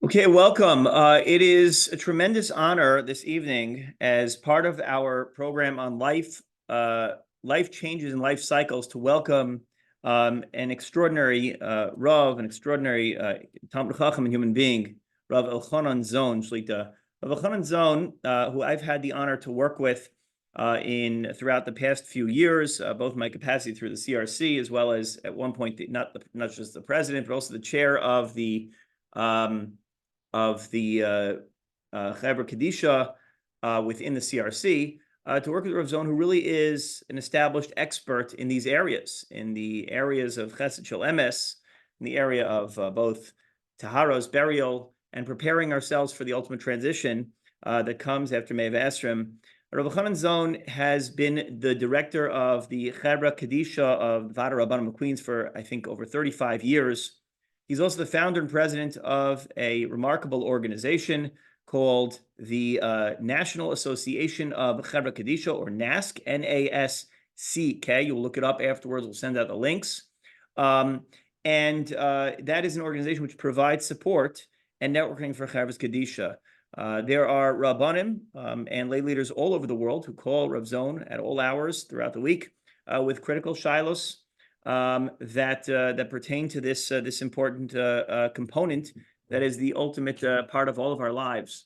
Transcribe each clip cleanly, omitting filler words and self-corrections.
Okay, welcome. It is a tremendous honor this evening as part of our program on life changes and life cycles to welcome an extraordinary Rav, an extraordinary Talmid Chacham and human being, Rav Elchonon Zohn Shlita. Rav Elchonon Zohn, who I've had the honor to work with throughout the past few years, both my capacity through the CRC as well as at one point not just the president, but also the chair of the um, Chevra Kadisha within the CRC, to work with Rav Zohn, who really is an established expert in these areas, in the areas of Chesed Shel Emes, in the area of both Taharos, burial, and preparing ourselves for the ultimate transition that comes after Me'av Esrim. Rav Elchonon Zohn has been the director of the Chevra Kadisha of Vada Rabbanim of Queens for, I think, over 35 years. He's also the founder and president of a remarkable organization called the National Association of Chevra Kadisha, or NASK, N-A-S-C-K. You'll look it up afterwards. We'll send out the links. And that is an organization which provides support and networking for Chevra Kadisha. There are Rabbanim and lay leaders all over the world who call Rav Zohn at all hours throughout the week with critical shilos that pertain to this important component that is the ultimate part of all of our lives.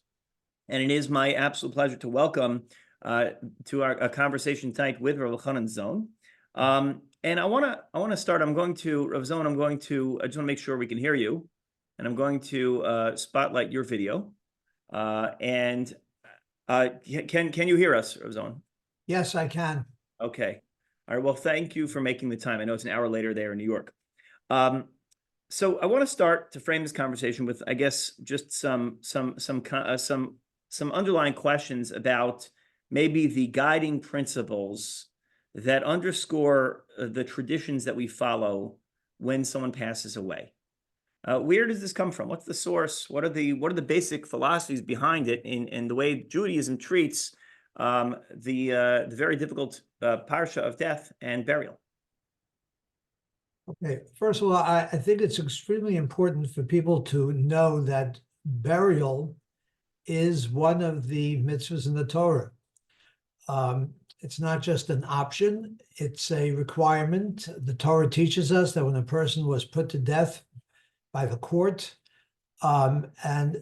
And it is my absolute pleasure to welcome to our conversation tonight with Rav Elchonon Zohn. And I want to start. Rav Zohn, I just want to make sure we can hear you, and I'm going to spotlight your video. Can you hear us, Rav Zohn? Yes, I can. Okay. All right. Well, thank you for making the time. I know it's an hour later there in New York. So I want to start to frame this conversation with, I guess, just some underlying questions about maybe the guiding principles that underscore the traditions that we follow when someone passes away. Where does this come from? What's the source? What are the basic philosophies behind it in the way Judaism treats the very difficult parsha of death and burial? Okay, first of all, I think it's extremely important for people to know that burial is one of the mitzvahs in the Torah. It's not just an option, it's a requirement. The Torah teaches us that when a person was put to death by the court, and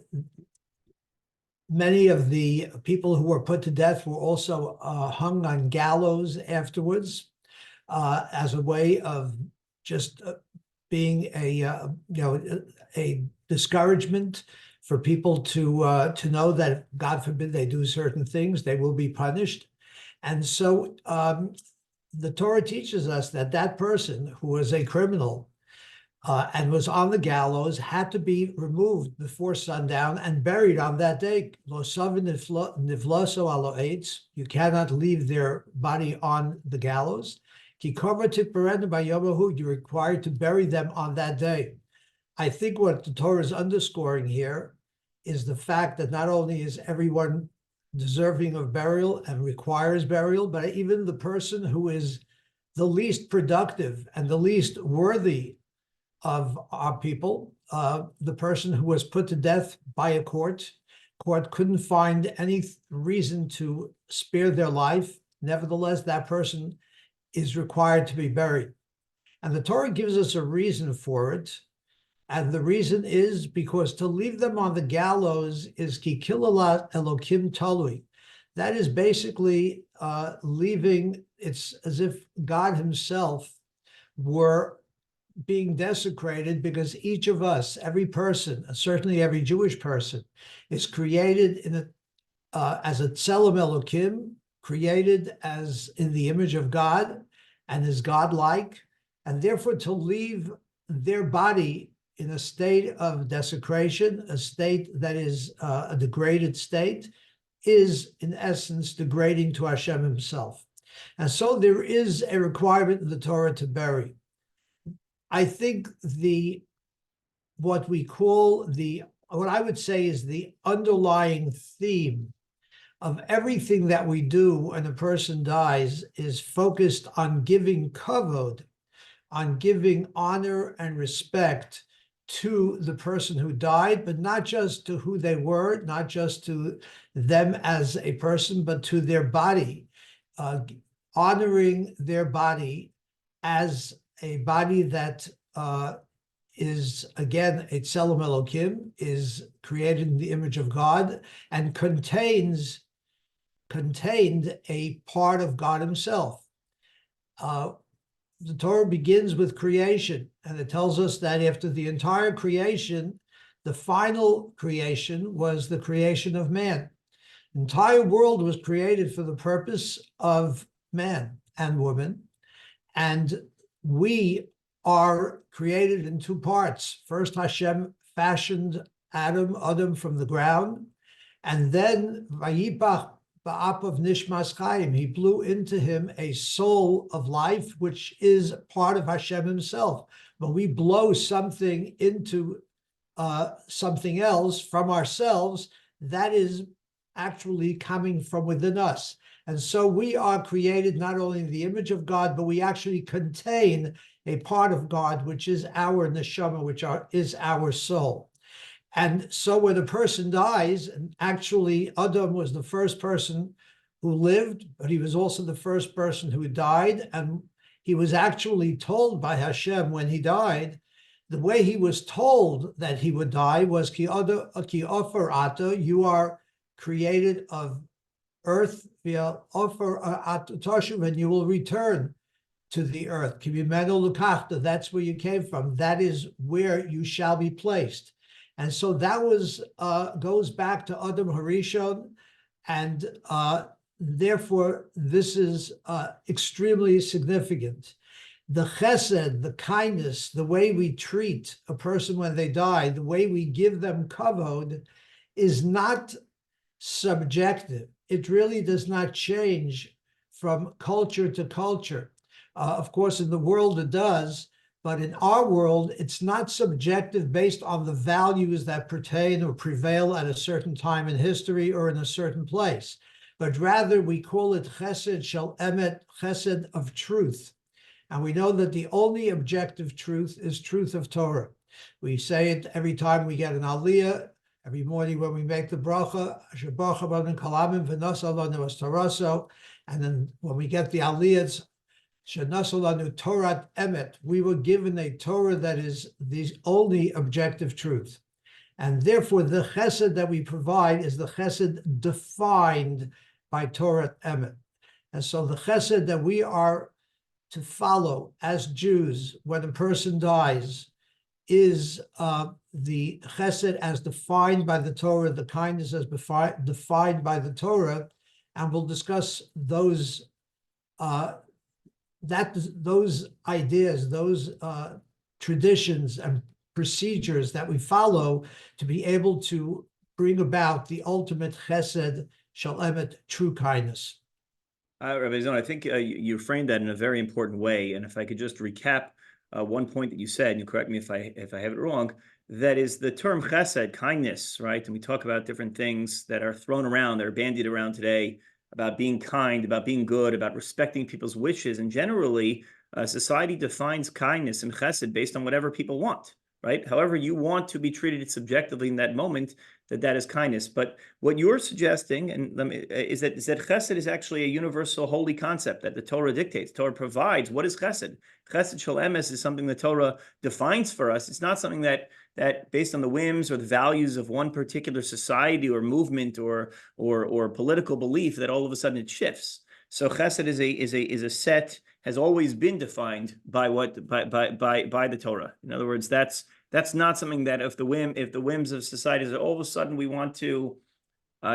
many of the people who were put to death were also hung on gallows afterwards, as a way of just being a discouragement for people to know that, God forbid, they do certain things, they will be punished. And so the Torah teaches us that that person who was a criminal and was on the gallows had to be removed before sundown and buried on that day. You cannot leave their body on the gallows. You're required to bury them on that day. I think what the Torah is underscoring here is the fact that not only is everyone deserving of burial and requires burial, but even the person who is the least productive and the least worthy of our people, the person who was put to death by a court couldn't find any reason to spare their life. Nevertheless, that person is required to be buried. And the Torah gives us a reason for it. And the reason is because to leave them on the gallows is ki kilalat Elokim talui. That is basically leaving, it's as if God himself were being desecrated, because each of us, every person, certainly every Jewish person, is created as a tselem Elokim, created as in the image of God and is godlike, and therefore to leave their body in a state of desecration, a state that is a degraded state, is in essence degrading to Hashem himself. And so there is a requirement in the Torah to bury. I think what I would say is the underlying theme of everything that we do when a person dies is focused on giving kavod, on giving honor and respect to the person who died, but not just to who they were, not just to them as a person, but to their body, honoring their body as a body that is, again, a Tselem Elokim, is created in the image of God, and contained a part of God himself. The Torah begins with creation, and it tells us that after the entire creation, the final creation was the creation of man. The entire world was created for the purpose of man and woman, and we are created in two parts. First, Hashem fashioned Adam from the ground, and then Vayipach Ba'apav Nishmas Chaim, he blew into him a soul of life, which is part of Hashem himself. When we blow something into something else from ourselves, that is actually coming from within us. And so we are created not only in the image of God, but we actually contain a part of God, which is our neshama, which is our soul. And so when a person dies, and actually Adam was the first person who lived, but he was also the first person who died. And he was actually told by Hashem when he died, the way he was told that he would die was, ki ofer ata, you are created of earth, via ofer ata toshuv, and you will return to the earth. Ki mimenu lukachta, that's where you came from. That is where you shall be placed. And so that goes back to Adam Harishon, and therefore this is extremely significant. The chesed, the kindness, the way we treat a person when they die, the way we give them kavod, is not subjective. It really does not change from culture to culture. Of course, in the world it does, but in our world, it's not subjective based on the values that pertain or prevail at a certain time in history or in a certain place, but rather we call it chesed shel emet, chesed of truth. And we know that the only objective truth is truth of Torah. We say it every time we get an aliyah, every morning when we make the bracha, asher baruch abanu kalamim v'nasa lanu es toraso, and then when we get the aliyahs, Shanasolanu Torah Emet, we were given a Torah that is the only objective truth. And therefore, the chesed that we provide is the chesed defined by Torah Emet. And so the chesed that we are to follow as Jews when a person dies is the chesed as defined by the Torah, the kindness as defined by the Torah, and we'll discuss those those ideas, those traditions and procedures that we follow to be able to bring about the ultimate chesed shel emet, true kindness. Rabbi Zohn, I think you framed that in a very important way. And if I could just recap one point that you said, and you correct me if I have it wrong, that is the term chesed, kindness, right? And we talk about different things that are thrown around, that are bandied around today, about being kind, about being good, about respecting people's wishes. And generally, society defines kindness and chesed based on whatever people want, right? However you want to be treated subjectively in that moment, that is kindness. But what you're suggesting is that chesed is actually a universal holy concept that the Torah dictates. Torah provides. What is chesed? Chesed shel emes is something the Torah defines for us. It's not something that based on the whims or the values of one particular society or movement or political belief that all of a sudden it shifts. So chesed is a set, has always been defined by the Torah. In other words, that's not something that if the whims of society is all of a sudden we want to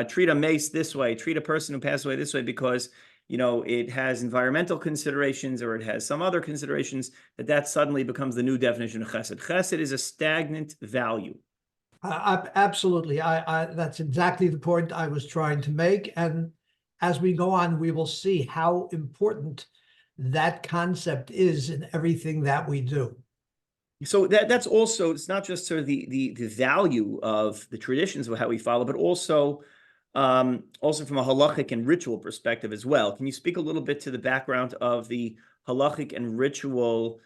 treat a mace this way, treat a person who passed away this way because it has environmental considerations or it has some other considerations, that suddenly becomes the new definition of chesed. Chesed is a stagnant value. Absolutely. That's exactly the point I was trying to make. And as we go on, we will see how important that concept is in everything that we do. So that's also, it's not just sort of the value of the traditions of how we follow, but also from a halachic and ritual perspective as well. Can you speak a little bit to the background of the halachic and ritual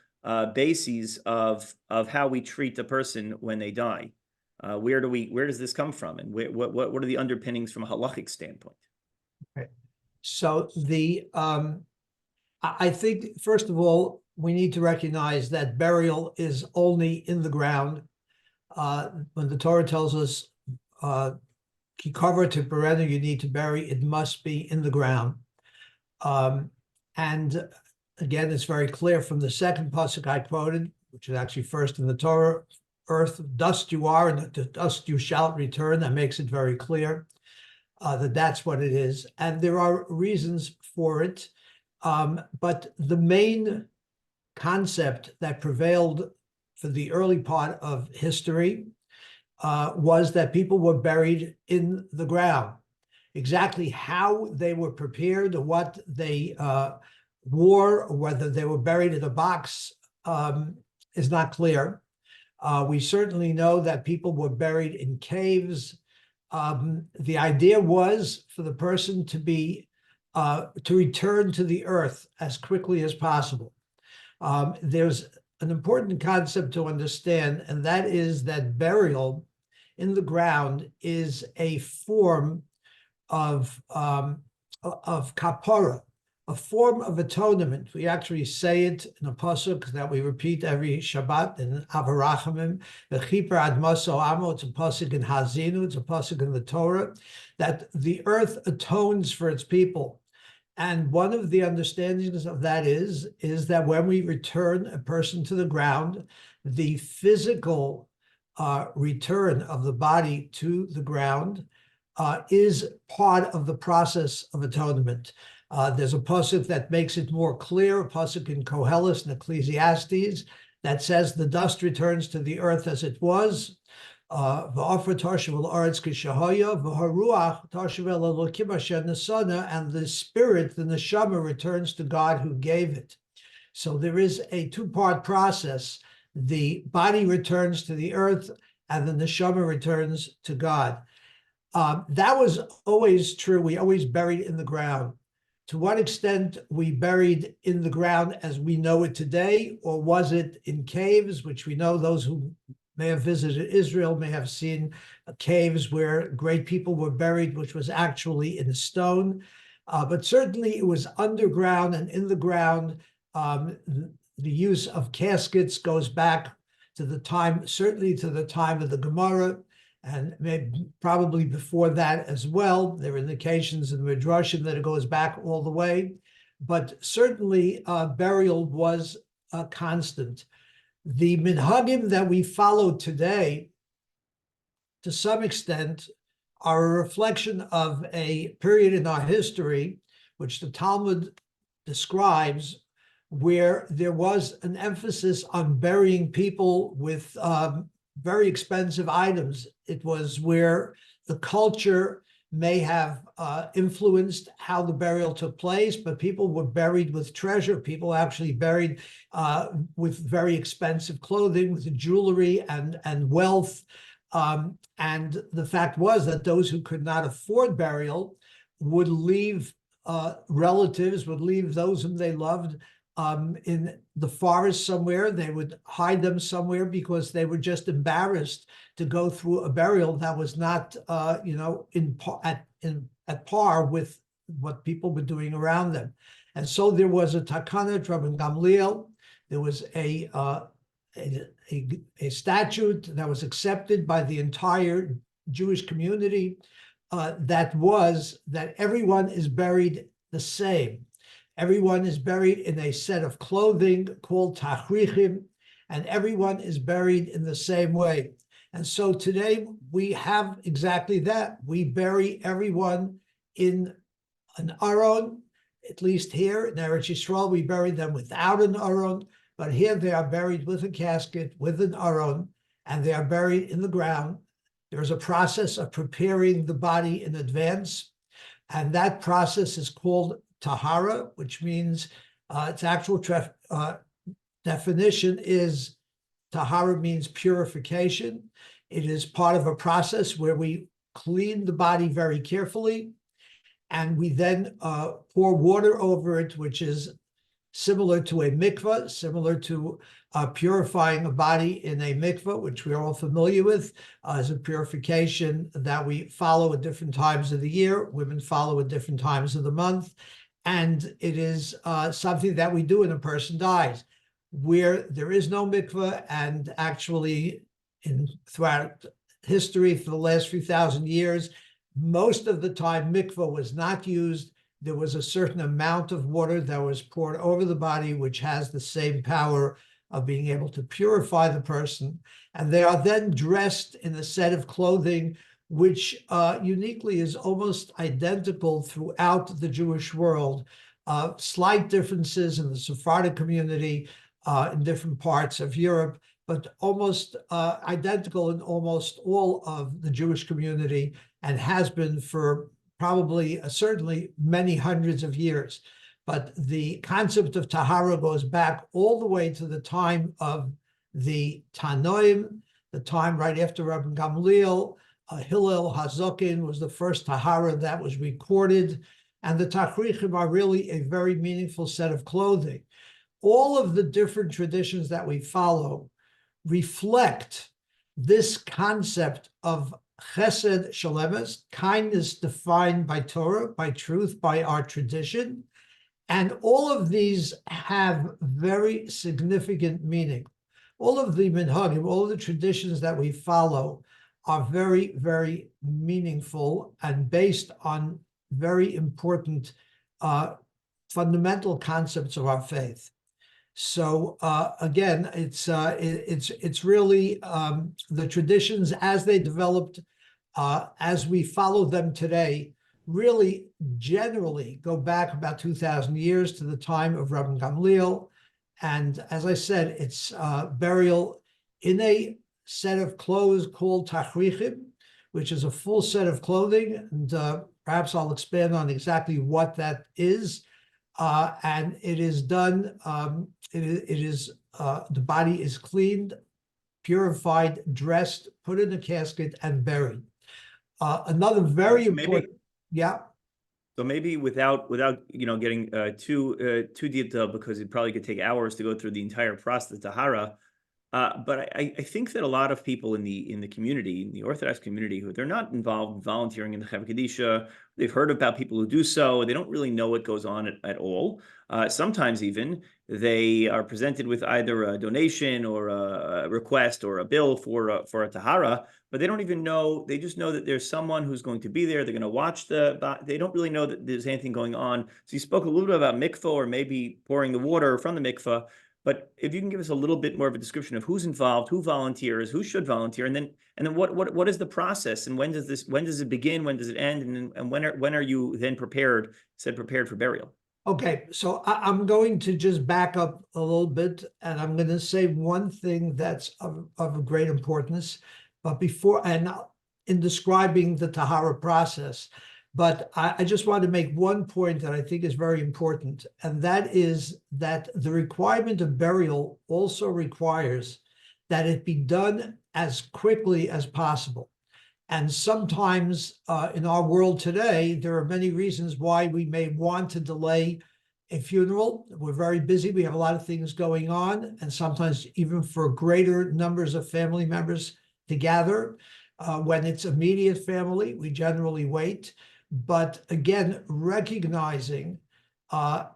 bases of how we treat the person when they die. Where does this come from, and what are the underpinnings from a halachic standpoint? Okay. So I think, first of all, we need to recognize that burial is only in the ground. When the Torah tells us, kikavra to berenu, you need to bury, it must be in the ground. And again, it's very clear from the second pasuk I quoted, which is actually first in the Torah, earth, dust you are, and to dust you shall return. That makes it very clear that that's what it is. And there are reasons for it. But the main concept that prevailed for the early part of history was that people were buried in the ground. Exactly how they were prepared, or what they wore, or whether they were buried in a box, is not clear. We certainly know that people were buried in caves. The idea was for the person to be to return to the earth as quickly as possible. There's an important concept to understand, and that is that burial in the ground is a form of kapara, a form of atonement. We actually say it in a pasuk that we repeat every Shabbat in Avarachamim, V'chiper admaso amo. It's a pasuk in Hazinu, it's a pasuk in the Torah, that the earth atones for its people. And one of the understandings of that is that when we return a person to the ground, the physical return of the body to the ground is part of the process of atonement. There's a pasuk that makes it more clear, a pasuk in Koheles and Ecclesiastes, that says the dust returns to the earth as it was. And the spirit, the neshama, returns to God who gave it. So there is a two-part process. The body returns to the earth, and the neshama returns to God. That was always true. We always buried in the ground. To what extent we buried in the ground as we know it today, or was it in caves, which we know those who may have visited Israel may have seen caves where great people were buried, which was actually in stone. But certainly it was underground and in the ground. The use of caskets goes back to the time, certainly to the time of the Gemara, and maybe probably before that as well. There are indications in the Midrashim that it goes back all the way. But certainly burial was constant. The minhagim that we follow today, to some extent, are a reflection of a period in our history, which the Talmud describes, where there was an emphasis on burying people with very expensive items. It was where the culture may have influenced how the burial took place, but people were buried with treasure. People actually buried with very expensive clothing, with jewelry and wealth. And the fact was that those who could not afford burial would leave relatives, would leave those whom they loved in the forest somewhere. They would hide them somewhere because they were just embarrassed to go through a burial that was not, at par with what people were doing around them. And so there was a takana from Gamliel. There was a statute that was accepted by the entire Jewish community that everyone is buried the same. Everyone is buried in a set of clothing called tachrichim, and everyone is buried in the same way. And so today we have exactly that. We bury everyone in an aron. At least here in Eretz Yisrael, we bury them without an aron, but here they are buried with a casket, with an aron, and they are buried in the ground. There's a process of preparing the body in advance, and that process is called tahara, which means its actual definition is tahara means purification. It is part of a process where we clean the body very carefully, and we then pour water over it, which is similar to a mikveh, similar to purifying a body in a mikveh, which we're all familiar with, as a purification that we follow at different times of the year. Women follow at different times of the month. And it is something that we do when a person dies. Where there is no mikveh, and actually throughout history for the last few thousand years, most of the time mikveh was not used. There was a certain amount of water that was poured over the body, which has the same power of being able to purify the person. And they are then dressed in a set of clothing which uniquely is almost identical throughout the Jewish world. Slight differences in the Sephardic community, in different parts of Europe, but almost identical in almost all of the Jewish community, and has been for probably, certainly many hundreds of years. But the concept of Tahara goes back all the way to the time of the Tanoim, the time right after Rabbi Gamliel. Hillel Hazokin was the first Tahara that was recorded. And the Tachrichim are really a very meaningful set of clothing. All of the different traditions that we follow reflect this concept of chesed shalemes, kindness defined by Torah, by truth, by our tradition. And all of these have very significant meaning. All of the minhagim, all of the traditions that we follow are very, very meaningful and based on very important fundamental concepts of our faith. So again, it's really the traditions as they developed, as we follow them today, really generally go back about 2,000 years to the time of Rabbi Gamliel. And as I said, it's burial in a set of clothes called tachrichim, which is a full set of clothing. And perhaps I'll expand on exactly what that is. And it is done, the body is cleaned, purified, dressed, put in a casket, and buried. Another very important, yeah. So maybe without getting too detailed, because it probably could take hours to go through the entire process of Tahara. But I think that a lot of people in the community, in the Orthodox community, who they're not involved in volunteering in the Chevra Kadisha, they've heard about people who do so. They don't really know what goes on at all. Sometimes even they are presented with either a donation or a request or a bill for a tahara, but they don't even know. They just know that there's someone who's going to be there. They're going to watch they don't really know that there's anything going on. So you spoke a little bit about mikvah, or maybe pouring the water from the mikvah. But if you can give us a little bit more of a description of who's involved, who volunteers, who should volunteer, and then what is the process, and when does it begin, when does it end, and when are you then prepared for burial? Okay, so I'm going to just back up a little bit, and I'm going to say one thing that's of great importance. But before, and in describing the Tahara process, but I just want to make one point that I think is very important, and that is that the requirement of burial also requires that it be done as quickly as possible. And sometimes in our world today, there are many reasons why we may want to delay a funeral. We're very busy. We have a lot of things going on. And sometimes even for greater numbers of family members to gather, when it's immediate family, we generally wait. But again, recognizing our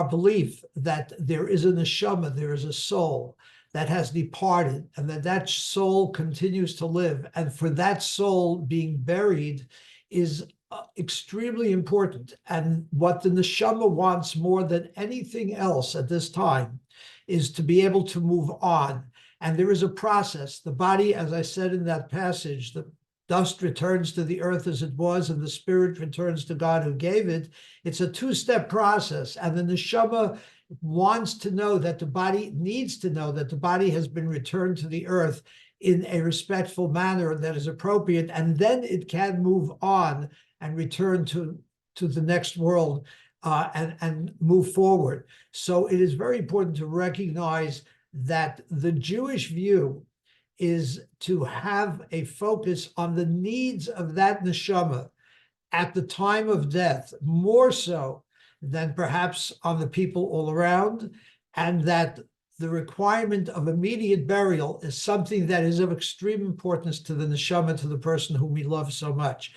belief that there is a neshama, there is a soul that has departed, and that soul continues to live. And for that soul being buried is extremely important. And what the neshama wants more than anything else at this time is to be able to move on. And there is a process. The body, as I said in that passage, the dust returns to the earth as it was, and the spirit returns to God who gave it. It's a two-step process. And the neshama wants to know that the body needs to know that the body has been returned to the earth in a respectful manner that is appropriate. And then it can move on and return to the next world and move forward. So it is very important to recognize that the Jewish view is to have a focus on the needs of that neshama at the time of death, more so than perhaps on the people all around, and that the requirement of immediate burial is something that is of extreme importance to the neshama, to the person whom we love so much.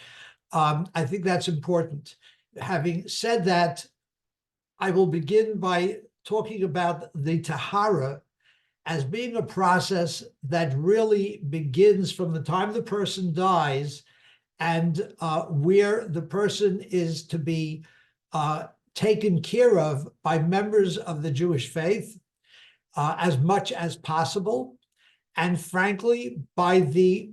I think that's important. Having said that, I will begin by talking about the tahara as being a process that really begins from the time the person dies, and where the person is to be taken care of by members of the Jewish faith as much as possible, and frankly, by the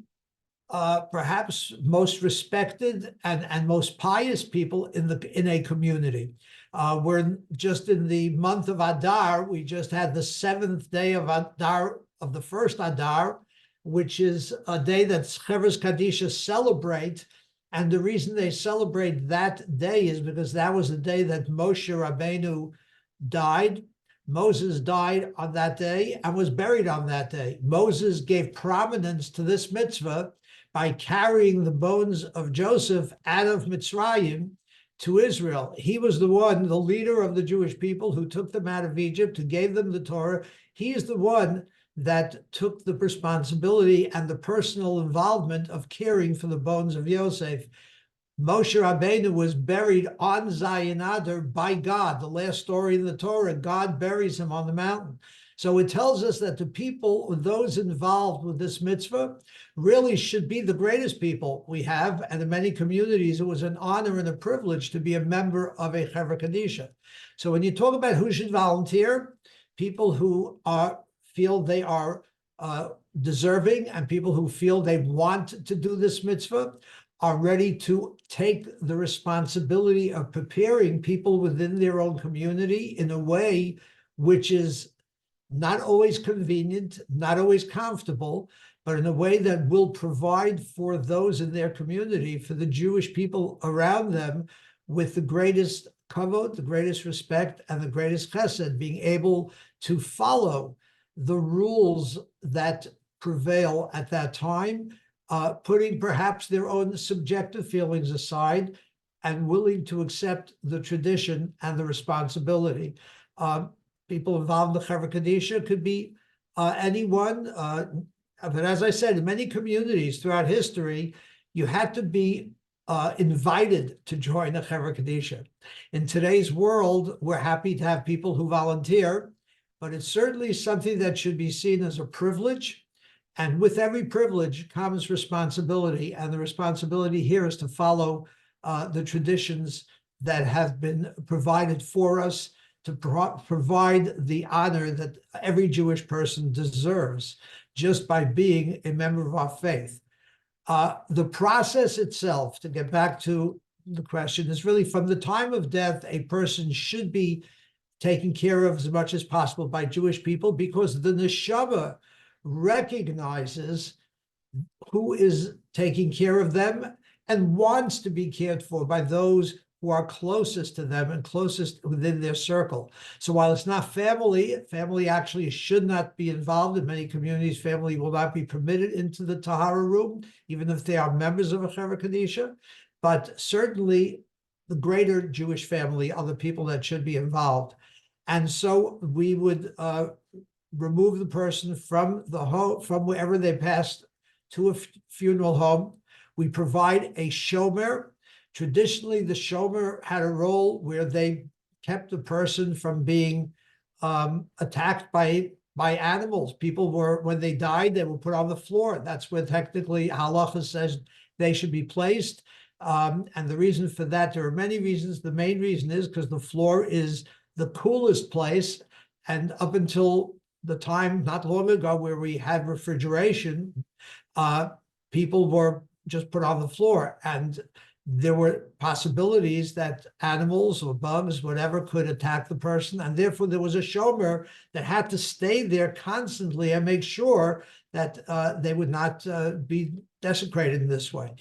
perhaps most respected and most pious people in a community. We're just in the month of Adar. We just had the 7th day of Adar, of the first Adar, which is a day that Chevres Kadisha celebrate. And the reason they celebrate that day is because that was the day that Moshe Rabbeinu died. Moses died on that day and was buried on that day. Moses gave prominence to this mitzvah by carrying the bones of Joseph out of Mitzrayim to Israel. He was the one, the leader of the Jewish people, who took them out of Egypt, who gave them the Torah. He is the one that took the responsibility and the personal involvement of caring for the bones of Yosef. Moshe Rabbeinu was buried on Zion Adar by God. The last story in the Torah, God buries him on the mountain. So it tells us that the people, those involved with this mitzvah, really should be the greatest people we have. And in many communities, it was an honor and a privilege to be a member of a Chevra Kadisha. So when you talk about who should volunteer, people who feel they are deserving, and people who feel they want to do this mitzvah are ready to take the responsibility of preparing people within their own community in a way which is not always convenient, not always comfortable, but in a way that will provide for those in their community, for the Jewish people around them, with the greatest kavod, the greatest respect, and the greatest chesed, being able to follow the rules that prevail at that time, putting perhaps their own subjective feelings aside and willing to accept the tradition and the responsibility. People involved in the Chevra Kadisha could be anyone. But as I said, in many communities throughout history, you had to be invited to join the Chevra Kadisha. In today's world, we're happy to have people who volunteer, but it's certainly something that should be seen as a privilege. And with every privilege comes responsibility. And the responsibility here is to follow the traditions that have been provided for us, to provide the honor that every Jewish person deserves just by being a member of our faith. The process itself, to get back to the question, is really from the time of death, a person should be taken care of as much as possible by Jewish people, because the neshama recognizes who is taking care of them and wants to be cared for by those who are closest to them and closest within their circle. So while it's not family, family actually should not be involved. In many communities, family will not be permitted into the Tahara room, even if they are members of a Chevra Kadisha. But certainly the greater Jewish family are the people that should be involved. And so we would remove the person from the home, from wherever they passed, to a funeral home. We provide a shomer. Traditionally, the shomer had a role where they kept the person from being attacked by animals. People were, when they died, they were put on the floor. That's where technically halacha says they should be placed. And the reason for that, there are many reasons. The main reason is because the floor is the coolest place. And up until the time not long ago where we had refrigeration, people were just put on the floor. And there were possibilities that animals or bugs, whatever, could attack the person. And therefore, there was a shomer that had to stay there constantly and make sure that they would not be desecrated in this way.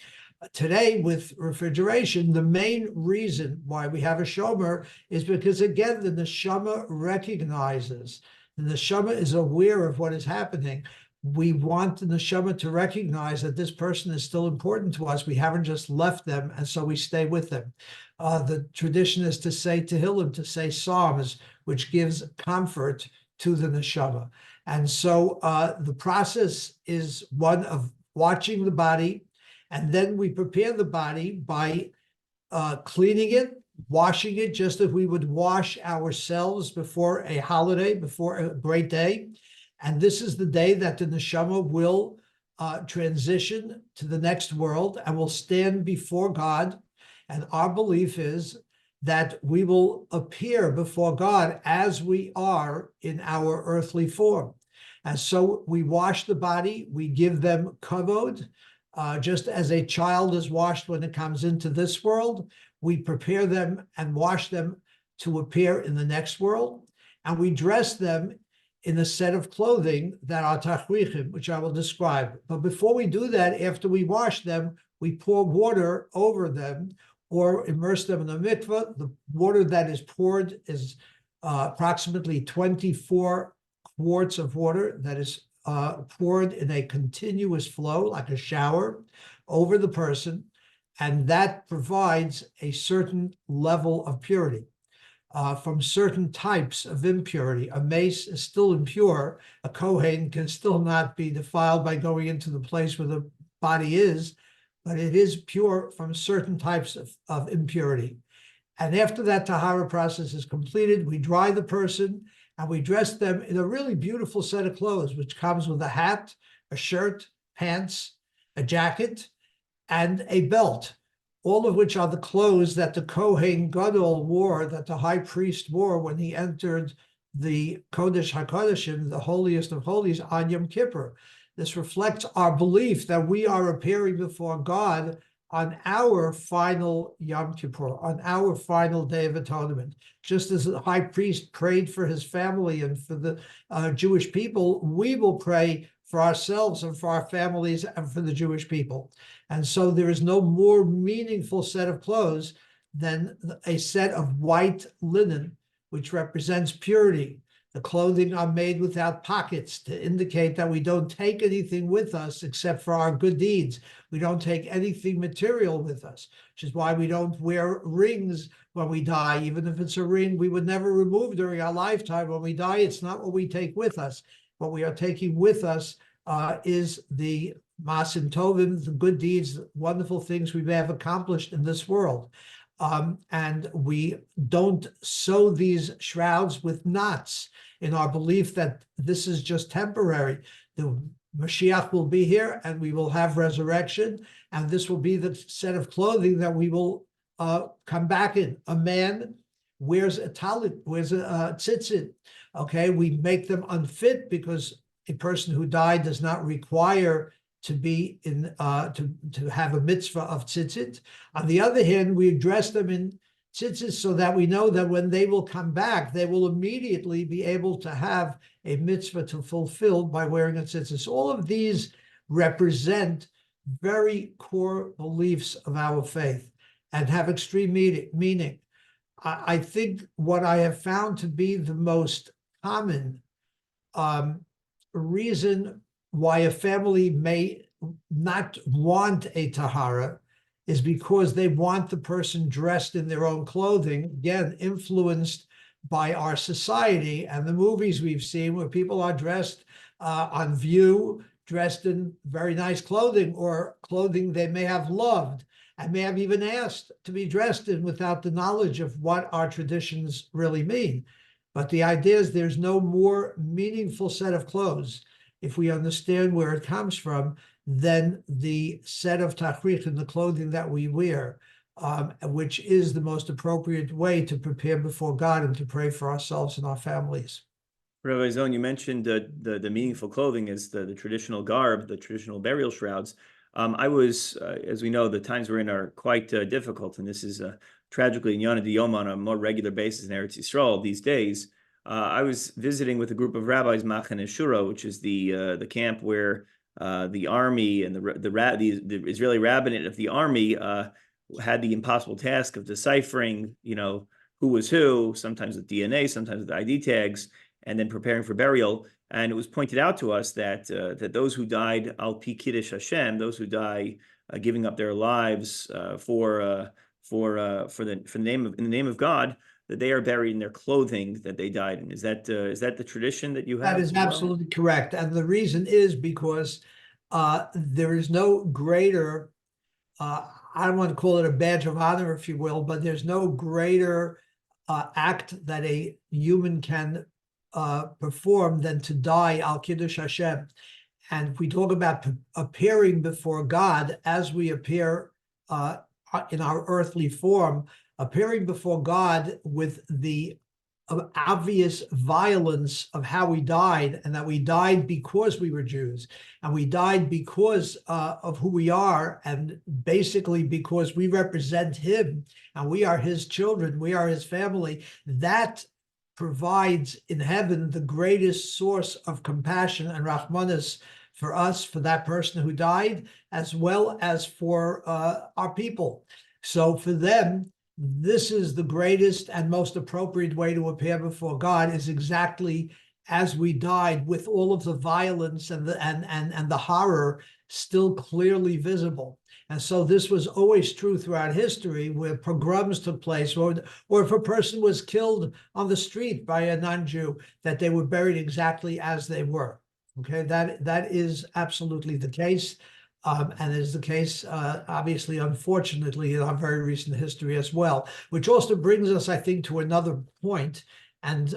Today, with refrigeration, the main reason why we have a shomer is because, again, the neshama recognizes, the neshama is aware of what is happening. we want the neshama to recognize that this person is still important to us. We haven't just left them, and so we stay with them. The tradition is to say Tehillim, to say Psalms, which gives comfort to the neshama. And so the process is one of watching the body, and then we prepare the body by cleaning it, washing it, just as we would wash ourselves before a holiday, before a great day. And this is the day that the neshama will transition to the next world and will stand before God. And our belief is that we will appear before God as we are in our earthly form. And so we wash the body, we give them kavod, just as a child is washed when it comes into this world. We prepare them and wash them to appear in the next world. And we dress them in a set of clothing that are tachrichim, which I will describe. But before we do that, after we wash them, we pour water over them or immerse them in a mikveh. The water that is poured is approximately 24 quarts of water that is poured in a continuous flow, like a shower, over the person, and that provides a certain level of purity. From certain types of impurity, a mace is still impure, a kohen can still not be defiled by going into the place where the body is, but it is pure from certain types of impurity. And after that tahara process is completed, we dry the person, and we dress them in a really beautiful set of clothes, which comes with a hat, a shirt, pants, a jacket, and a belt, all of which are the clothes that the Kohen Gadol wore, that the high priest wore when he entered the Kodesh HaKodeshim, the holiest of holies, on Yom Kippur. This reflects our belief that we are appearing before God on our final Yom Kippur, on our final Day of Atonement. Just as the high priest prayed for his family and for the Jewish people, we will pray for ourselves and for our families and for the Jewish people. And so there is no more meaningful set of clothes than a set of white linen, which represents purity. The clothing are made without pockets to indicate that we don't take anything with us except for our good deeds. We don't take anything material with us, which is why we don't wear rings when we die. Even if it's a ring we would never remove during our lifetime, when we die, it's not what we take with us. What we are taking with us is the masim tovim, the good deeds, the wonderful things we may have accomplished in this world. And we don't sew these shrouds with knots in our belief that this is just temporary. The Mashiach will be here and we will have resurrection, and this will be the set of clothing that we will come back in. A man wears a talit, wears a tzitzit. Okay, we make them unfit because a person who died does not require to be in to have a mitzvah of tzitzit. On the other hand, we dress them in tzitzit so that we know that when they will come back, they will immediately be able to have a mitzvah to fulfill by wearing a tzitzit. So all of these represent very core beliefs of our faith and have extreme meaning. I think what I have found to be the most common reason why a family may not want a tahara is because they want the person dressed in their own clothing, again, influenced by our society and the movies we've seen where people are dressed on view, dressed in very nice clothing or clothing they may have loved and may have even asked to be dressed in without the knowledge of what our traditions really mean. But the idea is there's no more meaningful set of clothes, if we understand where it comes from, than the set of tachrich and the clothing that we wear, which is the most appropriate way to prepare before God and to pray for ourselves and our families. Rabbi Zohn, you mentioned the meaningful clothing is the traditional garb, the traditional burial shrouds. I was, as we know, the times we're in are quite difficult, and this is tragically in Yonah D'Yom on a more regular basis in Eretz Yisrael these days. I was visiting with a group of rabbis, Machane Shura, which is the camp where the army and the Israeli rabbinate of the army had the impossible task of deciphering, who was who, sometimes with DNA, sometimes with ID tags. and then preparing for burial. And it was pointed out to us that that those who died al pi kiddush Hashem, those who die giving up their lives for the name of in the name of God, that they are buried in their clothing that they died in. Is that the tradition that you have? That is absolutely correct. And the reason is because there is no greater, I don't want to call it a badge of honor, if you will, but there's no greater act that a human can perform than to die al kiddush Hashem. And if we talk about appearing before God as we appear in our earthly form, appearing before God with the obvious violence of how we died, and that we died because we were Jews, and we died because of who we are, and basically because we represent him, and we are his children, we are his family. That provides in heaven the greatest source of compassion and rahmanas for us, for that person who died, as well as for our people. So for them, this is the greatest and most appropriate way to appear before God, is exactly as we died, with all of the violence and the horror still clearly visible. And so this was always true throughout history, where pogroms took place, or if a person was killed on the street by a non-Jew, that they were buried exactly as they were. Okay, that is absolutely the case. And is the case, obviously, unfortunately, in our very recent history as well, which also brings us, I think, to another point. And,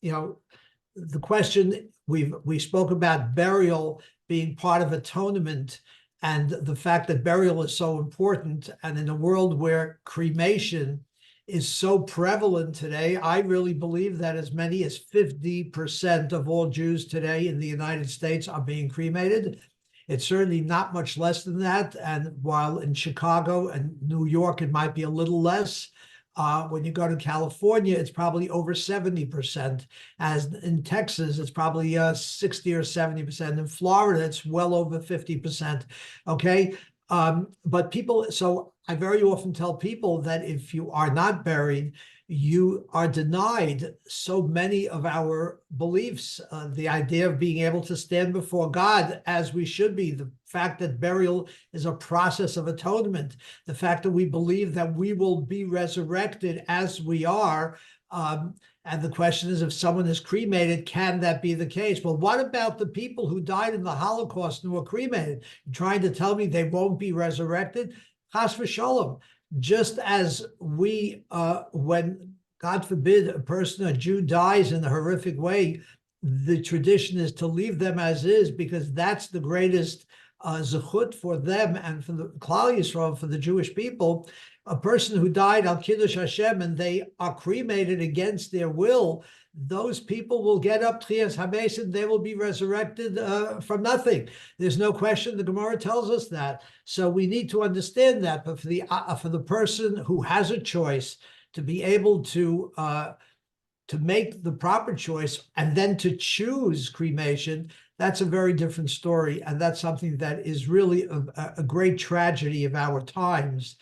the question, we spoke about burial being part of atonement, and the fact that burial is so important. And in a world where cremation is so prevalent today, I really believe that as many as 50% of all Jews today in the United States are being cremated. It's certainly not much less than that. And while in Chicago and New York, it might be a little less, when you go to California, it's probably over 70%. As in Texas, it's probably 60 or 70%. In Florida, it's well over 50%. Okay. But people, so I very often tell people that if you are not buried, you are denied so many of our beliefs, the idea of being able to stand before God as we should be, the fact that burial is a process of atonement, the fact that we believe that we will be resurrected as we are. And the question is, if someone is cremated, can that be the case? Well, what about the people who died in the Holocaust and were cremated? You're trying to tell me they won't be resurrected? Chas v'sholom. Just as we, when, God forbid, a Jew dies in a horrific way, the tradition is to leave them as is, because that's the greatest zechut for them and for the Klal Yisrael, for the Jewish people. A person who died al Kiddush Hashem and they are cremated against their will, those people will get up Tchias Hameis and they will be resurrected from nothing. There's no question. The Gemara tells us that. So we need to understand that. But for the person who has a choice to be able to make the proper choice and then to choose cremation, that's a very different story. And that's something that is really a great tragedy of our times,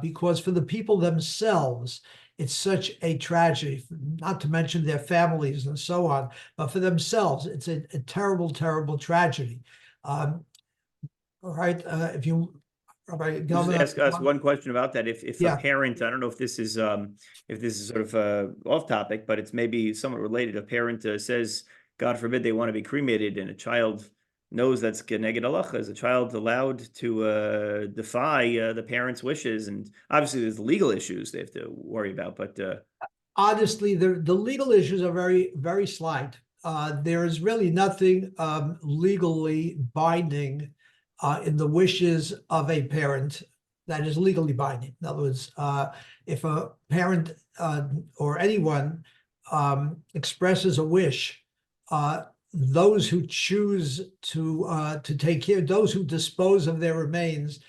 because for the people themselves, it's such a tragedy, not to mention their families and so on, but for themselves, it's a terrible, terrible tragedy. All right, if you, Rabbi Gelman, just ask us one question about that. If Yeah. a parent, I don't know if this is sort of off topic, but it's maybe somewhat related. A parent says, God forbid, they want to be cremated, and a child knows that's geneged halacha. Is a child allowed to defy the parents' wishes? And obviously, there's legal issues they have to worry about. But honestly, the legal issues are very, very slight. There is really nothing legally binding in the wishes of a parent that is legally binding. In other words, if a parent or anyone expresses a wish, those who choose to take care, those who dispose of their remains,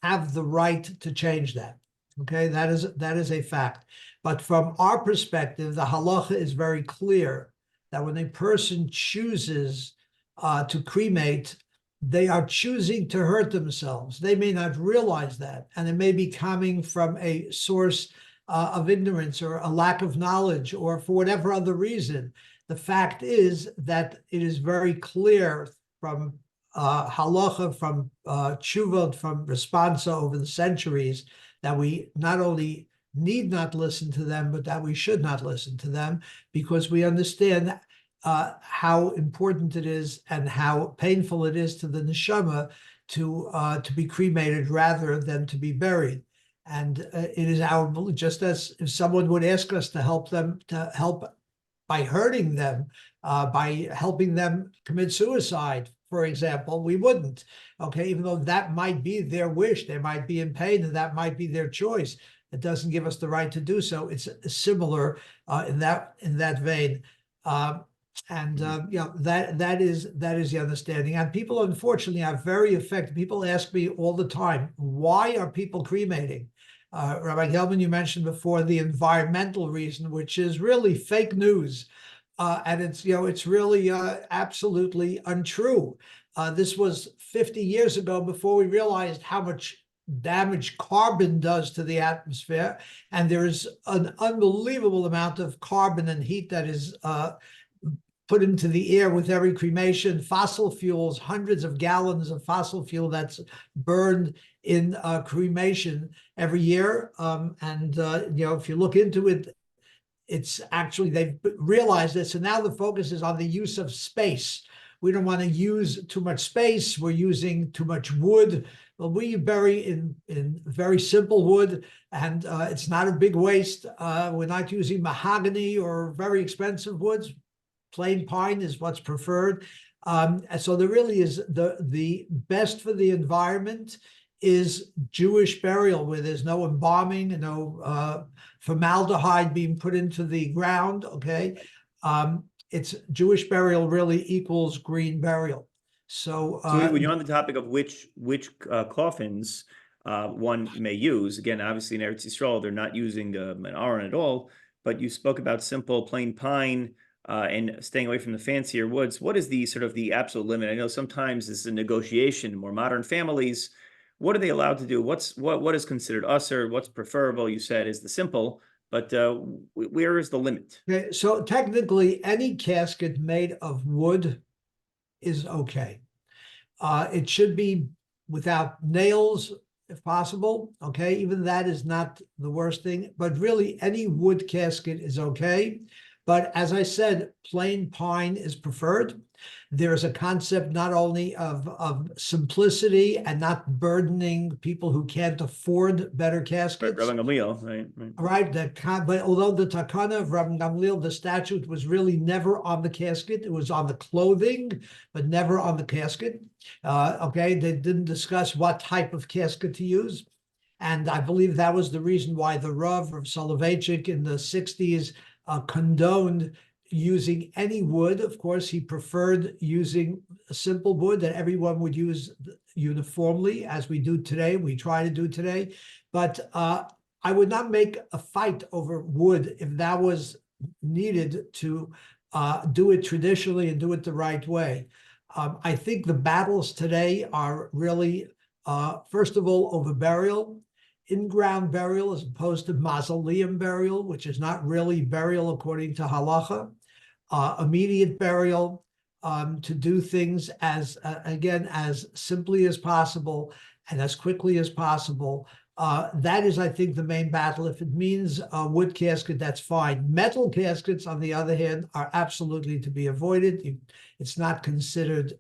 have the right to change that. Okay, that is a fact. But from our perspective, the halacha is very clear that when a person chooses to cremate, they are choosing to hurt themselves. They may not realize that, and it may be coming from a source of ignorance or a lack of knowledge, or for whatever other reason. The fact is that it is very clear from halacha, from tshuvot, from responsa over the centuries, that we not only need not listen to them, but that we should not listen to them, because we understand how important it is and how painful it is to the neshama to be cremated rather than to be buried. And it is our, just as if someone would ask us to help them, to help by hurting them, by helping them commit suicide, for example, we wouldn't. Okay, even though that might be their wish, they might be in pain, and that might be their choice. It doesn't give us the right to do so. It's similar in that vein. That is the understanding. And people, unfortunately, are very affected. People ask me all the time, why are people cremating? Rabbi Gelman, you mentioned before the environmental reason, which is really fake news. And it's really absolutely untrue. This was 50 years ago, before we realized how much damage carbon does to the atmosphere. And there is an unbelievable amount of carbon and heat that is put into the air with every cremation. Fossil fuels, hundreds of gallons of fossil fuel that's burned in cremation every year. If you look into it, it's actually, they've realized this, and now the focus is on the use of space. We don't want to use too much space. We're using too much wood. Well, we bury in very simple wood, and it's not a big waste. We're not using mahogany or very expensive woods. Plain pine is what's preferred. So there really is the best for the environment is Jewish burial, where there's no embalming, no formaldehyde being put into the ground. Okay, it's Jewish burial really equals green burial. So when you're on the topic of which coffins one may use, again, obviously in Eretz Yisrael they're not using an aron at all, but you spoke about simple plain pine and staying away from the fancier woods. What is the sort of the absolute limit? I know sometimes this is a negotiation. More modern families, what are they allowed to do? What is considered usher? What's preferable? You said is the simple, but where is the limit? Okay, so technically, any casket made of wood is okay. It should be without nails, if possible. Okay, even that is not the worst thing, but really any wood casket is okay. But as I said, plain pine is preferred. There's a concept not only of simplicity and not burdening people who can't afford better caskets. Rabbi Gamliel, right. Right. But although the takana of Rabbi Gamliel, the statute was really never on the casket, it was on the clothing, but never on the casket. Okay, they didn't discuss what type of casket to use. And I believe that was the reason why the Rav Soloveitchik in the 60s condoned using any wood. Of course, he preferred using a simple wood that everyone would use uniformly, as we do today, we try to do today. But I would not make a fight over wood if that was needed to do it traditionally and do it the right way. I think the battles today are really, first of all, over burial. In-ground burial as opposed to mausoleum burial, which is not really burial according to halacha. Immediate burial, to do things as simply as possible and as quickly as possible. That is, I think, the main battle. If it means a wood casket, that's fine. Metal caskets, on the other hand, are absolutely to be avoided. It's not considered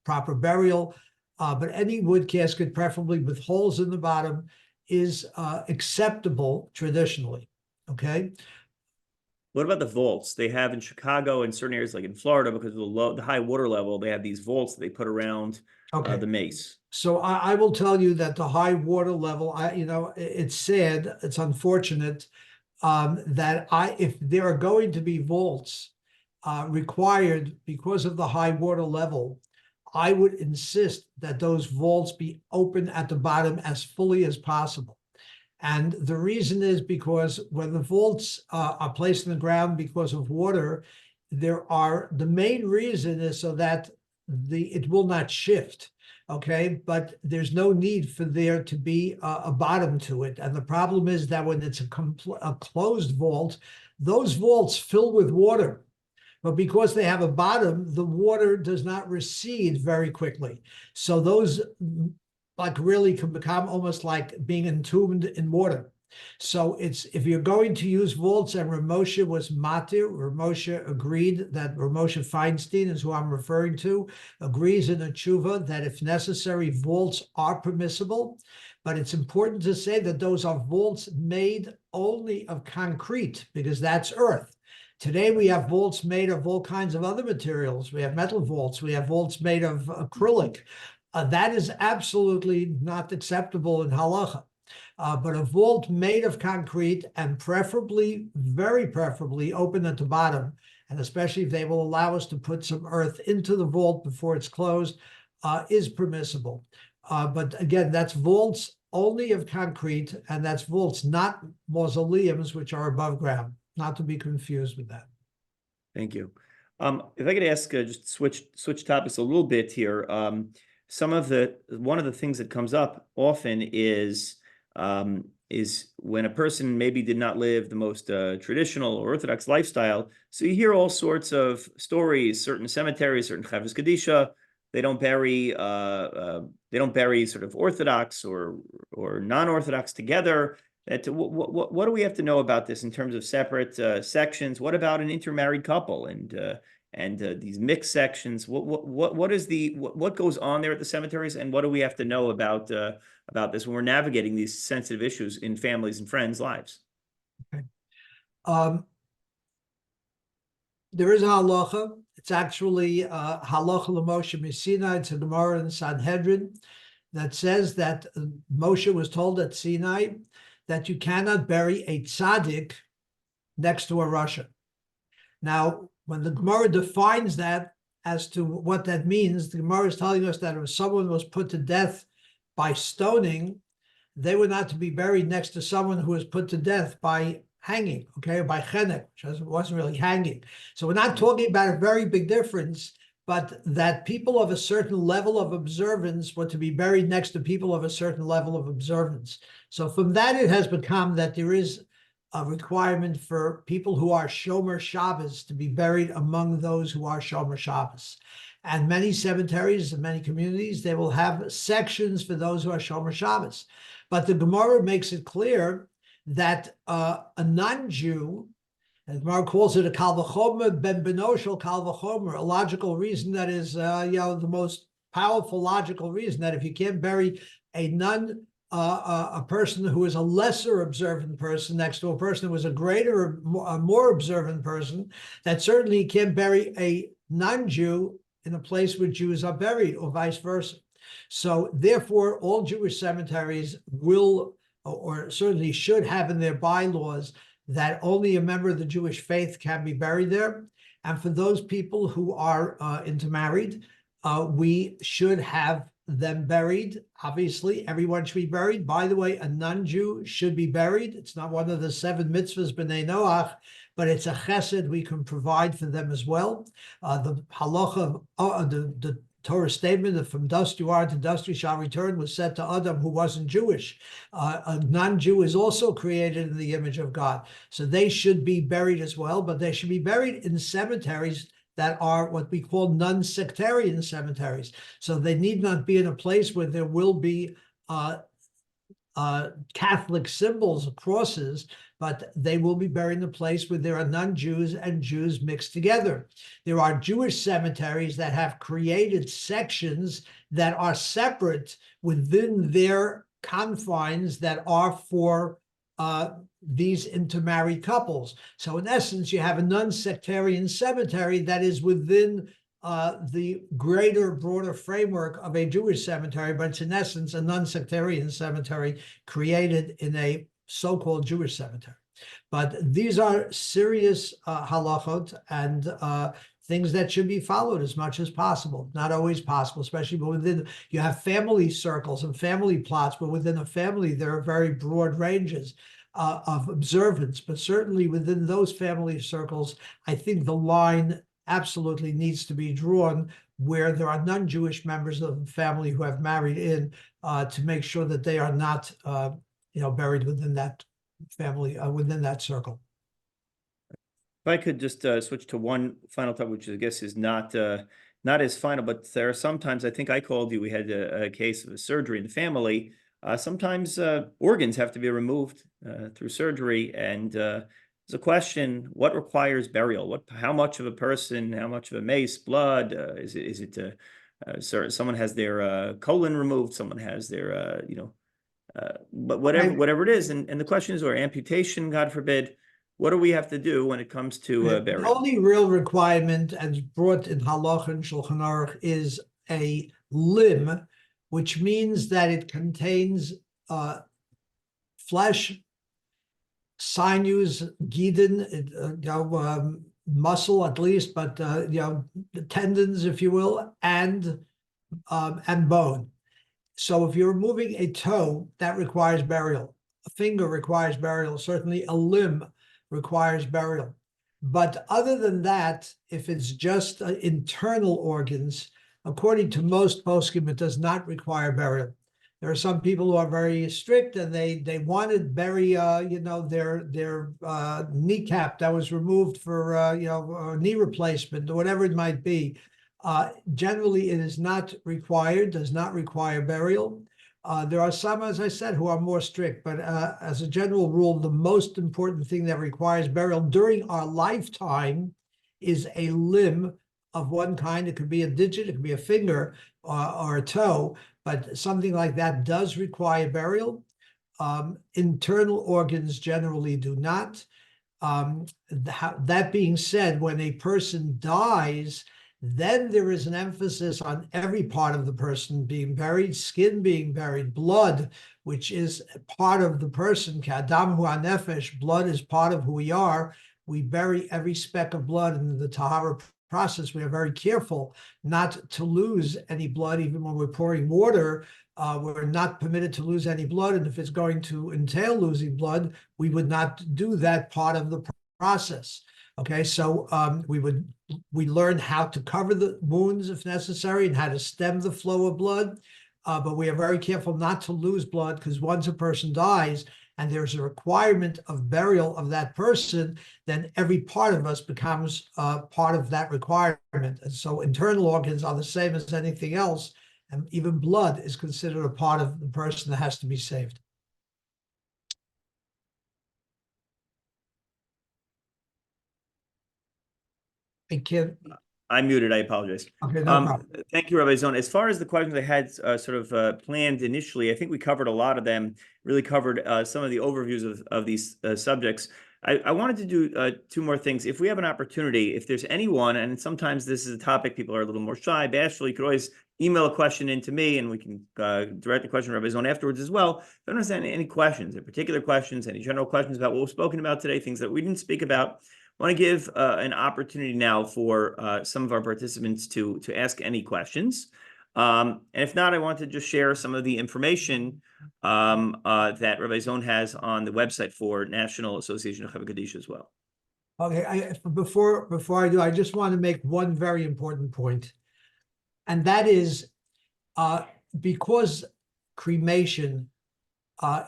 proper burial, but any wood casket, preferably with holes in the bottom, is acceptable traditionally. Okay. What about the vaults they have in Chicago and certain areas like in Florida, because of the high water level, they have these vaults that they put around the mace. So I will tell you that the high water level, it's sad, it's unfortunate that if there are going to be vaults required because of the high water level, I would insist that those vaults be open at the bottom as fully as possible. And the reason is because when the vaults are placed in the ground because of water, the main reason is so that it will not shift. Okay, but there's no need for there to be a bottom to it. And the problem is that when it's a closed vault, those vaults fill with water. but because they have a bottom, the water does not recede very quickly. So those like really can become almost like being entombed in water. So it's, if you're going to use vaults, and Ramosha was matir, Ramosha agreed, that Ramosha Feinstein is who I'm referring to, agrees in a tshuva that if necessary, vaults are permissible. But it's important to say that those are vaults made only of concrete, because that's earth. Today we have vaults made of all kinds of other materials. We have metal vaults, we have vaults made of acrylic. That is absolutely not acceptable in halacha. But a vault made of concrete, and preferably, very preferably, open at the bottom, and especially if they will allow us to put some earth into the vault before it's closed, is permissible. But again, that's vaults only of concrete, and that's vaults, not mausoleums, which are above ground, not to be confused with that. Thank you. If I could ask, just switch topics a little bit here. One of the things that comes up often is when a person maybe did not live the most traditional or Orthodox lifestyle. So you hear all sorts of stories. Certain cemeteries, certain Chavos Kedisha, they don't bury sort of Orthodox or non-Orthodox together. What do we have to know about this in terms of separate sections? What about an intermarried couple and these mixed sections? What goes on there at the cemeteries, and what do we have to know about this when we're navigating these sensitive issues in families and friends' lives? Okay. There is a halacha. It's actually halacha l'Moshe Sinai. It's a Gemara in Sanhedrin that says that Moshe was told at Sinai that you cannot bury a tzaddik next to a rasha. Now, when the Gemara defines that as to what that means, the Gemara is telling us that if someone was put to death by stoning, they were not to be buried next to someone who was put to death by hanging, okay, by chenek, which wasn't really hanging. So we're not talking about a very big difference, but that people of a certain level of observance were to be buried next to people of a certain level of observance. So from that, it has become that there is a requirement for people who are Shomer Shabbos to be buried among those who are Shomer Shabbos. And many cemeteries and many communities, they will have sections for those who are Shomer Shabbos. But the Gemara makes it clear that a non-Jew, and Gemara calls it a kal v'chomer ben beno shel kal v'chomer, a logical reason that is, the most powerful logical reason, that if you can't bury a person who is a lesser observant person next to a person who is a greater, a more observant person, that certainly you can't bury a non-Jew in a place where Jews are buried, or vice versa. So therefore, all Jewish cemeteries will, or certainly should have in their bylaws, that only a member of the Jewish faith can be buried there. And for those people who are intermarried, we should have them buried. Obviously, everyone should be buried. By the way, a non-Jew should be buried. It's not one of the 7 mitzvahs b'nei Noach, but it's a chesed we can provide for them as well. The halacha, the Torah statement that from dust you are, to dust you shall return, was said to Adam, who wasn't Jewish. A non-Jew is also created in the image of God. So they should be buried as well, but they should be buried in cemeteries that are what we call non-sectarian cemeteries. So they need not be in a place where there will be Catholic symbols, crosses, but they will be buried in a place where there are non-Jews and Jews mixed together. There are Jewish cemeteries that have created sections that are separate within their confines that are for these intermarried couples. So in essence, you have a non-sectarian cemetery that is within the greater, broader framework of a Jewish cemetery, but it's in essence a non-sectarian cemetery created in a so-called Jewish cemetery. But these are serious halachot and things that should be followed as much as possible. Not always possible, especially within, you have family circles and family plots, but within a family, there are very broad ranges of observance. But certainly within those family circles, I think the line absolutely needs to be drawn where there are non-Jewish members of the family who have married in, to make sure that they are not buried within that family, within that circle. If I could just switch to one final topic, which I guess is not as final, but there are sometimes, I think I called you, we had a case of a surgery in the family. Sometimes organs have to be removed through surgery, and there's a question: what requires burial? How much of a person? How much of a mace? Blood? Is it? Someone has their colon removed. Someone has their but whatever it is, and the question is, or amputation, God forbid. What do we have to do when it comes to The burial? only real requirement, as brought in Halach and Shulchan Aruch, is a limb, which means that it contains flesh, sinews, gidin, muscle at least, but the tendons, if you will, and bone. So if you're removing a toe, that requires burial. A finger requires burial. Certainly a limb requires burial. But other than that, if it's just internal organs, according to most poskim, it does not require burial. There are some people who are very strict, and they want to bury, their kneecap that was removed for, knee replacement or whatever it might be. Generally, it is not required, does not require burial. There are some, as I said, who are more strict, but as a general rule, the most important thing that requires burial during our lifetime is a limb of one kind. It could be a digit, it could be a finger or a toe, but something like that does require burial. Internal organs generally do not. That being said, when a person dies, then there is an emphasis on every part of the person being buried, skin being buried, blood, which is part of the person. K'adam hu hanefesh, blood is part of who we are. We bury every speck of blood in the tahara process. We are very careful not to lose any blood, even when we're pouring water. We're not permitted to lose any blood, and if it's going to entail losing blood, we would not do that part of the process. Okay, so we learn how to cover the wounds if necessary and how to stem the flow of blood, but we are very careful not to lose blood, because once a person dies and there's a requirement of burial of that person, then every part of us becomes part of that requirement. And so internal organs are the same as anything else, and even blood is considered a part of the person that has to be saved. I can't. I'm muted. I apologize. Okay, no problem. Thank you, Rabbi Zohn. As far as the questions I had planned initially, I think we covered a lot of them, really covered some of the overviews of these subjects. I wanted to do two more things. If we have an opportunity, if there's anyone, and sometimes this is a topic people are a little more shy, bashful, you could always email a question into me, and we can direct the question to Rabbi Zohn afterwards as well. If I don't understand any questions, particular questions, any general questions about what we've spoken about today, things that we didn't speak about, I want to give an opportunity now for some of our participants to ask any questions. And if not, I want to just share some of the information that Rabbi Zohn has on the website for National Association of Chevra Kadisha as well. Okay, before I do, I just want to make one very important point, and that is because cremation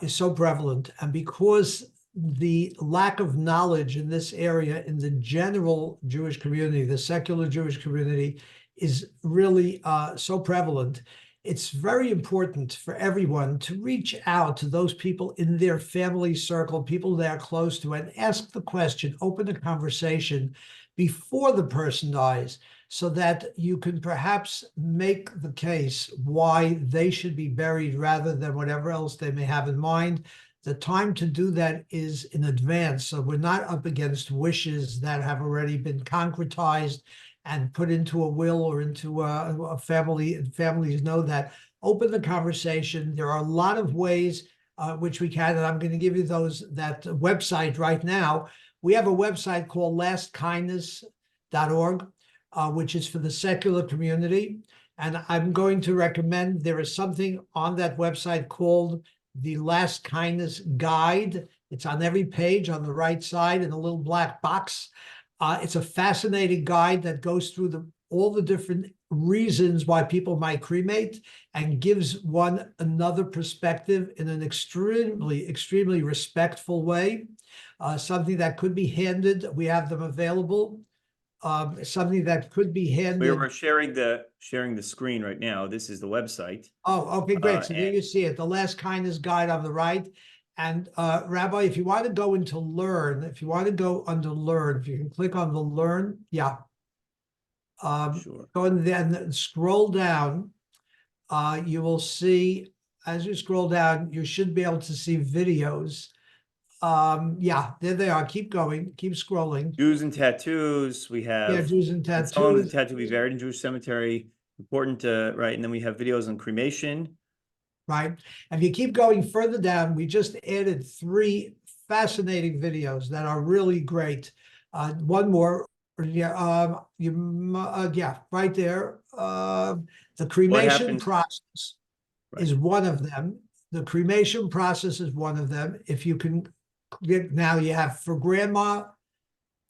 is so prevalent, and because the lack of knowledge in this area in the general Jewish community, the secular Jewish community, is really so prevalent. It's very important for everyone to reach out to those people in their family circle, people they are close to, and ask the question, open a conversation before the person dies, so that you can perhaps make the case why they should be buried rather than whatever else they may have in mind. The time to do that is in advance, so we're not up against wishes that have already been concretized and put into a will or into a family. Families know that. Open the conversation. There are a lot of ways which we can, and I'm going to give you that website right now. We have a website called lastkindness.org, which is for the secular community. And I'm going to recommend, there is something on that website called the Last Kindness Guide. It's on every page on the right side in a little black box. It's a fascinating guide that goes through all the different reasons why people might cremate and gives one another perspective in an extremely respectful way. Something that could be handed, we have them available. Something that could be handed. We're sharing the screen right now. This is the website. Oh, okay, great. So there and you see it, the Last Kindness Guide on the right. And Rabbi, if you want to go into Learn, if you want to go under Learn, if you can click on the Learn, yeah. Sure. Go in there and scroll down. You will see, as you scroll down, you should be able to see videos. Yeah, there they are. Keep going, keep scrolling. Jews and tattoos. We have Yeah, Jews and Zohn, the tattoos. tattoo be buried in Jewish cemetery. Important, right? And then we have videos on cremation. Right. And if you keep going further down, we just added 3 fascinating videos that are really great. One more, yeah, yeah, right there. The cremation process is one of them. The cremation process is one of them. If you can get, now you have For Grandma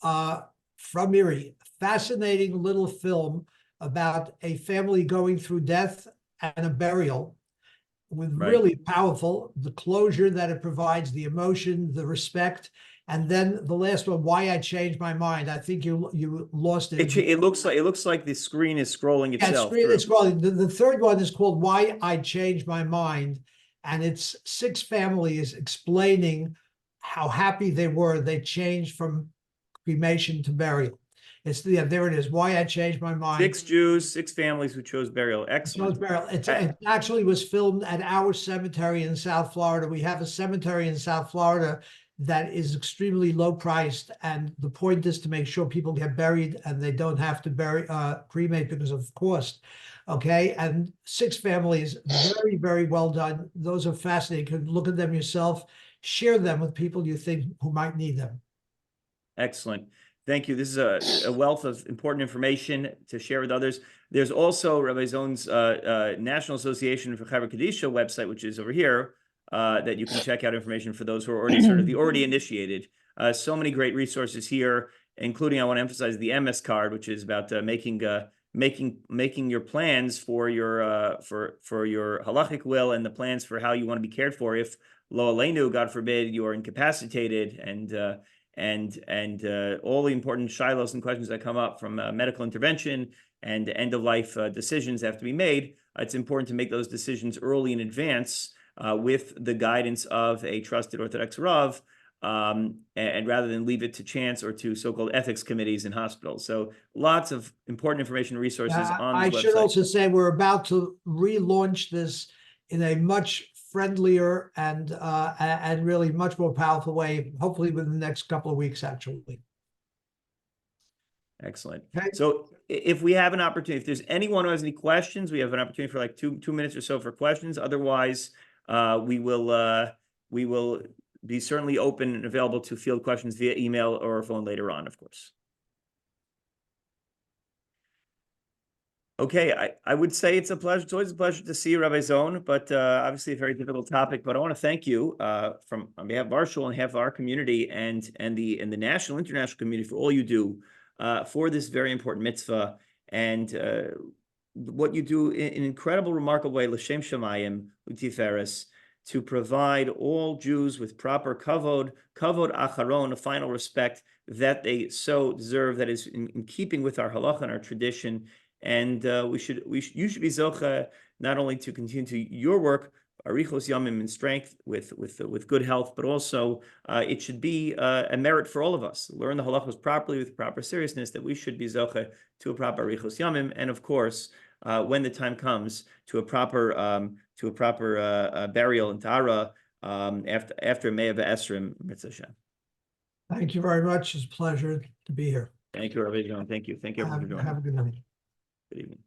from Erie, fascinating little film about a family going through death and a burial, with really powerful, the closure that it provides, the emotion, the respect. And then the last one, Why I Changed My Mind. I think you lost it. It looks like the screen is scrolling itself. Yeah, it's scrolling. The third one is called Why I Changed My Mind. And it's 6 families explaining how happy they were. They changed from cremation to burial. It's yeah, there it is. Why I Changed My Mind. 6 Jews, 6 families who chose burial. Excellent. It actually was filmed at our cemetery in South Florida. We have a cemetery in South Florida that is extremely low priced, and the point is to make sure people get buried and they don't have to cremate because of cost. Okay, and 6 families, very well done. Those are fascinating. You can look at them yourself, share them with people you think who might need them. Excellent. Thank you. This is a wealth of important information to share with others. There's also Rabbi Zohn's National Association for Chevra Kadisha website, which is over here, that you can check out information for those who are already sort of already initiated. So many great resources here, including, I want to emphasize, the MS card, which is about making your plans for your halachic will, and the plans for how you want to be cared for if, lo aleinu, God forbid, you are incapacitated, and all the important shilos and questions that come up from medical intervention and end-of-life decisions have to be made. It's important to make those decisions early in advance with the guidance of a trusted Orthodox Rav, and rather than leave it to chance or to so-called ethics committees in hospitals. So lots of important information and resources on this website. I should also say we're about to relaunch this in a much friendlier and really much more powerful way, hopefully within the next couple of weeks, actually. Excellent. Okay. So if we have an opportunity, if there's anyone who has any questions, we have an opportunity for like two minutes or so for questions. Otherwise, we will be certainly open and available to field questions via email or phone later on, of course. Okay, I would say it's a pleasure. It's always a pleasure to see you, Rabbi Zohn, but obviously a very difficult topic. But I want to thank you on behalf of our shul and behalf of our community and the national, international community for all you do for this very important mitzvah, and what you do in an incredible, remarkable way, l'shem shamayim u'tiferes, to provide all Jews with proper kavod acharon, a final respect that they so deserve, that is in keeping with our halacha and our tradition. And you should be zocha not only to continue to your work, arichos yamim, in strength with good health, but also it should be a merit for all of us. Learn the halachos properly with proper seriousness, that we should be zocha to a proper arichos yamim, and of course, when the time comes, to a proper burial in Tara after May of Esrim Mitzvah Shem. Thank you very much. It's a pleasure to be here. Thank you, Rabbi John. Thank you. Thank you everyone for joining. Have a good night. Good evening.